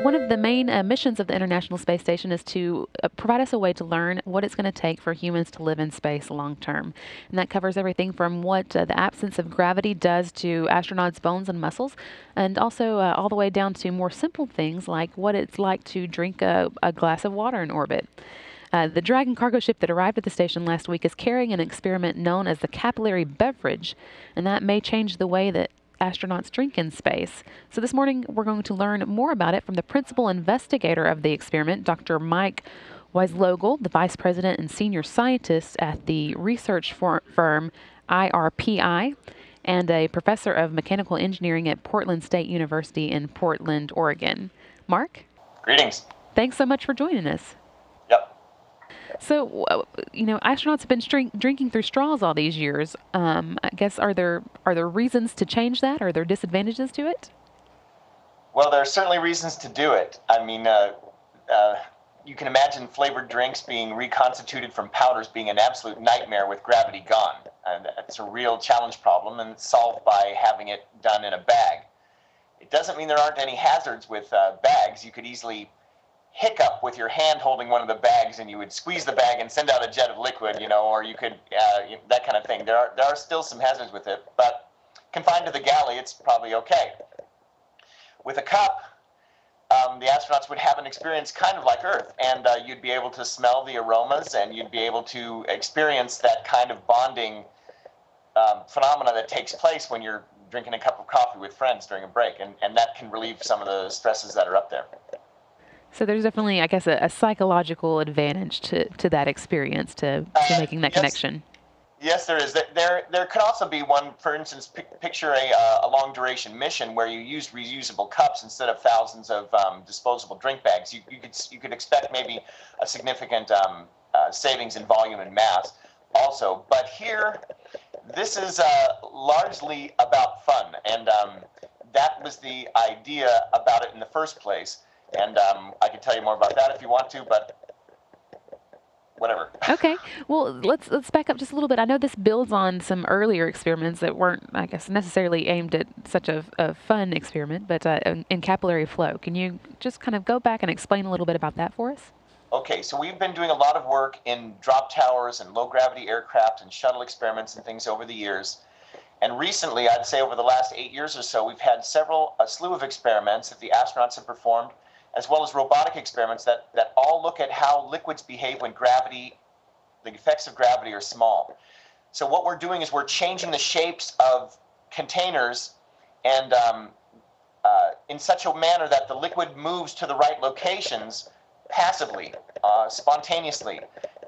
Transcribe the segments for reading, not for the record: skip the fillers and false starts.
One of the main missions of the International Space Station is to provide us a way to learn what it's going to take for humans to live in space long term. And that covers everything from what the absence of gravity does to astronauts' bones and muscles, and also all the way down to more simple things like what it's like to drink a glass of water in orbit. The Dragon cargo ship that arrived at the station last week is carrying an experiment known as the capillary beverage, and that may change the way that astronauts drink in space. So this morning, we're going to learn more about it from the principal investigator of the experiment, Dr. Mike Weislogel, the vice president and senior scientist at the research firm IRPI, and a professor of mechanical engineering at Portland State University in Portland, Oregon. Mark? Greetings. Thanks so much for joining us. Yep. So, astronauts have been drinking through straws all these years. I guess are there reasons to change that? Are there disadvantages to it? Well, there are certainly reasons to do it. I mean, you can imagine flavored drinks being reconstituted from powders being an absolute nightmare with gravity gone. And it's a real challenge problem, and it's solved by having it done in a bag. It doesn't mean there aren't any hazards with bags. You could easily hiccup with your hand holding one of the bags, and you would squeeze the bag and send out a jet of liquid, or you could that kind of thing. There are still some hazards with it, but confined to the galley, it's probably okay. With a cup, the astronauts would have an experience kind of like Earth, and you'd be able to smell the aromas, and you'd be able to experience that kind of bonding phenomena that takes place when you're drinking a cup of coffee with friends during a break, and that can relieve some of the stresses that are up there. So there's definitely, I guess, a psychological advantage to that experience, to making that connection. Yes, there is. There could also be one, for instance, picture a long duration mission where you use reusable cups instead of thousands of disposable drink bags. You could expect maybe a significant savings in volume and mass also. But here, this is largely about fun, and that was the idea about it in the first place. And I can tell you more about that if you want to, but whatever. Okay. Well, let's back up just a little bit. I know this builds on some earlier experiments that weren't, I guess, necessarily aimed at such a fun experiment, but in capillary flow. Can you just kind of go back and explain a little bit about that for us? Okay, so we've been doing a lot of work in drop towers and low-gravity aircraft and shuttle experiments and things over the years. And recently, I'd say over the last 8 years or so, we've had a slew of experiments that the astronauts have performed, as well as robotic experiments that all look at how liquids behave when the effects of gravity are small. So what we're doing is we're changing the shapes of containers and in such a manner that the liquid moves to the right locations passively, spontaneously.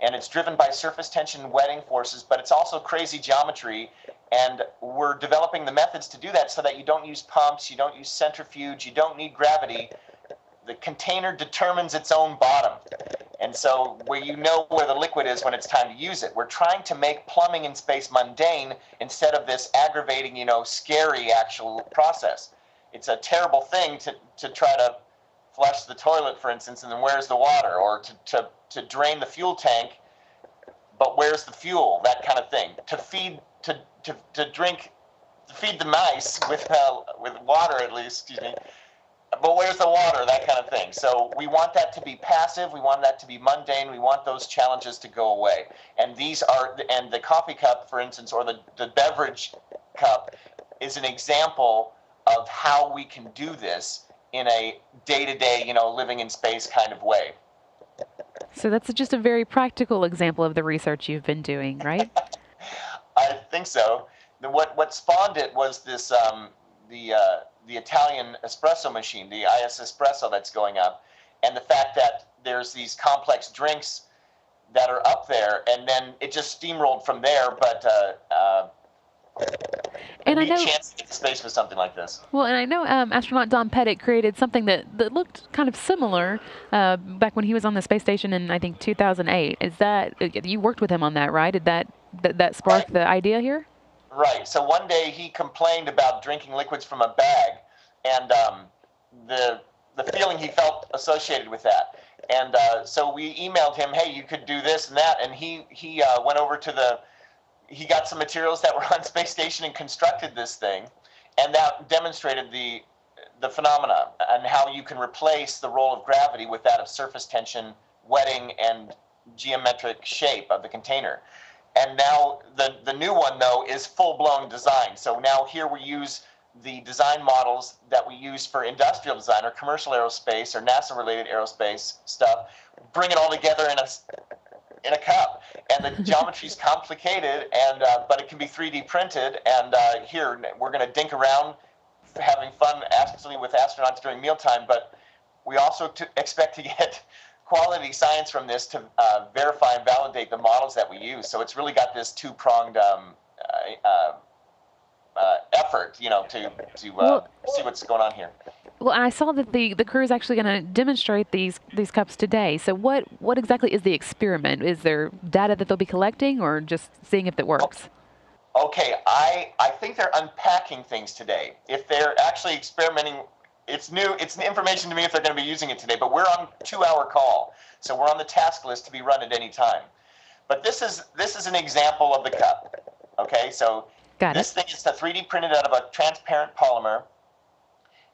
And it's driven by surface tension wetting forces, but it's also crazy geometry. And we're developing the methods to do that so that you don't use pumps, you don't use centrifuge, you don't need gravity. The container determines its own bottom. And so where the liquid is when it's time to use it. We're trying to make plumbing in space mundane instead of this aggravating, scary actual process. It's a terrible thing to try to flush the toilet, for instance, and then where's the water? Or to drain the fuel tank, but where's the fuel? That kind of thing. To feed the mice with water, at least, but where's the water? That kind of thing. So we want that to be passive. We want that to be mundane. We want those challenges to go away. And the coffee cup, for instance, or the beverage cup is an example of how we can do this in a day-to-day, living in space kind of way. So that's just a very practical example of the research you've been doing, right? I think so. What spawned it was this the Italian espresso machine, the IS Espresso that's going up, and the fact that there's these complex drinks that are up there, and then it just steamrolled from there. But and I know chance to get to space with something like this. Well, and I know astronaut Don Pettit created something that looked kind of similar back when he was on the space station in, I think, 2008. Is that you worked with him on that, right? Did that spark the idea here? Right. So one day he complained about drinking liquids from a bag, and the feeling he felt associated with that. And so we emailed him, hey, you could do this and that, and he went over to he got some materials that were on space station and constructed this thing, and that demonstrated the phenomena and how you can replace the role of gravity with that of surface tension, wetting, and geometric shape of the container. And now the new one, though, is full-blown design. So now here we use the design models that we use for industrial design or commercial aerospace or NASA-related aerospace stuff, bring it all together in a cup. And the geometry is complicated, and but it can be 3D printed. And here we're going to dink around, having fun actually with astronauts during mealtime. But we also expect to get quality science from this to verify and validate the models that we use. So it's really got this two-pronged effort, to see what's going on here. Well, I saw that the crew is actually going to demonstrate these cups today. So what exactly is the experiment? Is there data that they'll be collecting, or just seeing if it works? Okay, I think they're unpacking things today. If they're actually experimenting, it's new. It's information to me if they're going to be using it today. But we're on 2-hour call, so we're on the task list to be run at any time. But this is an example of the cup. Okay, so this thing is 3D printed out of a transparent polymer,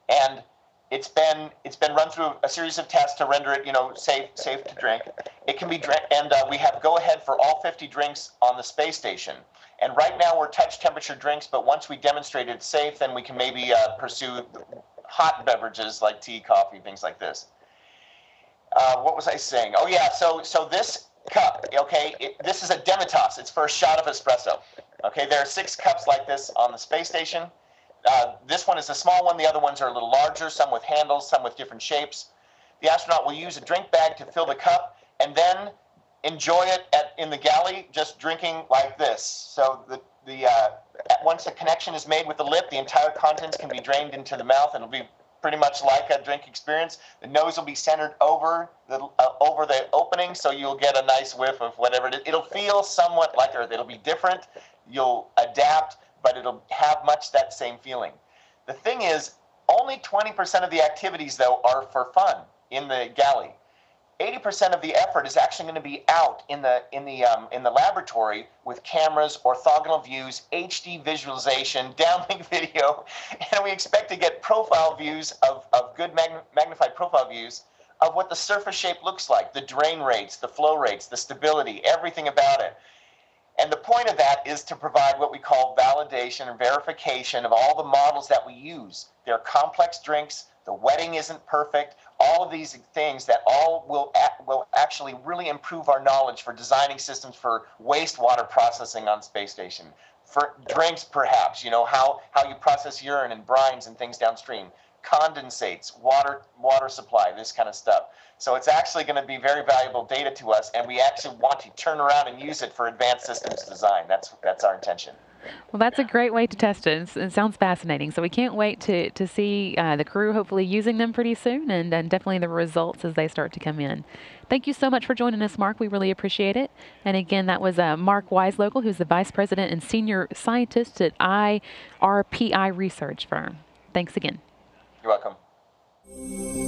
and it's been run through a series of tests to render it, safe to drink. It can be drank, and we have go ahead for all 50 drinks on the space station. And right now we're touch temperature drinks, but once we demonstrate it's safe, then we can maybe pursue hot beverages like tea, coffee, things like this. What was I saying? Oh yeah, so this cup, okay, this is a Demitas. It's for a shot of espresso. Okay, there are 6 cups like this on the space station. This one is a small one. The other ones are a little larger, some with handles, some with different shapes. The astronaut will use a drink bag to fill the cup and then enjoy it in the galley, just drinking like this. So once a connection is made with the lip, the entire contents can be drained into the mouth, and it'll be pretty much like a drink experience. The nose will be centered over the opening, so you'll get a nice whiff of whatever it is. It'll feel somewhat like Earth. It'll be different. You'll adapt, but it'll have much that same feeling. The thing is, only 20% of the activities, though, are for fun in the galley. 80% of the effort is actually going to be out in the laboratory with cameras, orthogonal views, HD visualization, downlink video, and we expect to get profile views of good magnified profile views of what the surface shape looks like, the drain rates, the flow rates, the stability, everything about it. And the point of that is to provide what we call validation and verification of all the models that we use. They're complex drinks. The wetting isn't perfect. All of these things that all will actually really improve our knowledge for designing systems for wastewater processing on space station. For drinks, perhaps, how you process urine and brines and things downstream. Condensates, water supply, this kind of stuff. So it's actually going to be very valuable data to us, and we actually want to turn around and use it for advanced systems design. That's our intention. Well, that's a great way to test it. It sounds fascinating. So we can't wait to see the crew hopefully using them pretty soon, and definitely the results as they start to come in. Thank you so much for joining us, Mark. We really appreciate it. And again, that was Mark Wiselocal, who's the Vice President and Senior Scientist at IRPI Research Firm. Thanks again. You're welcome.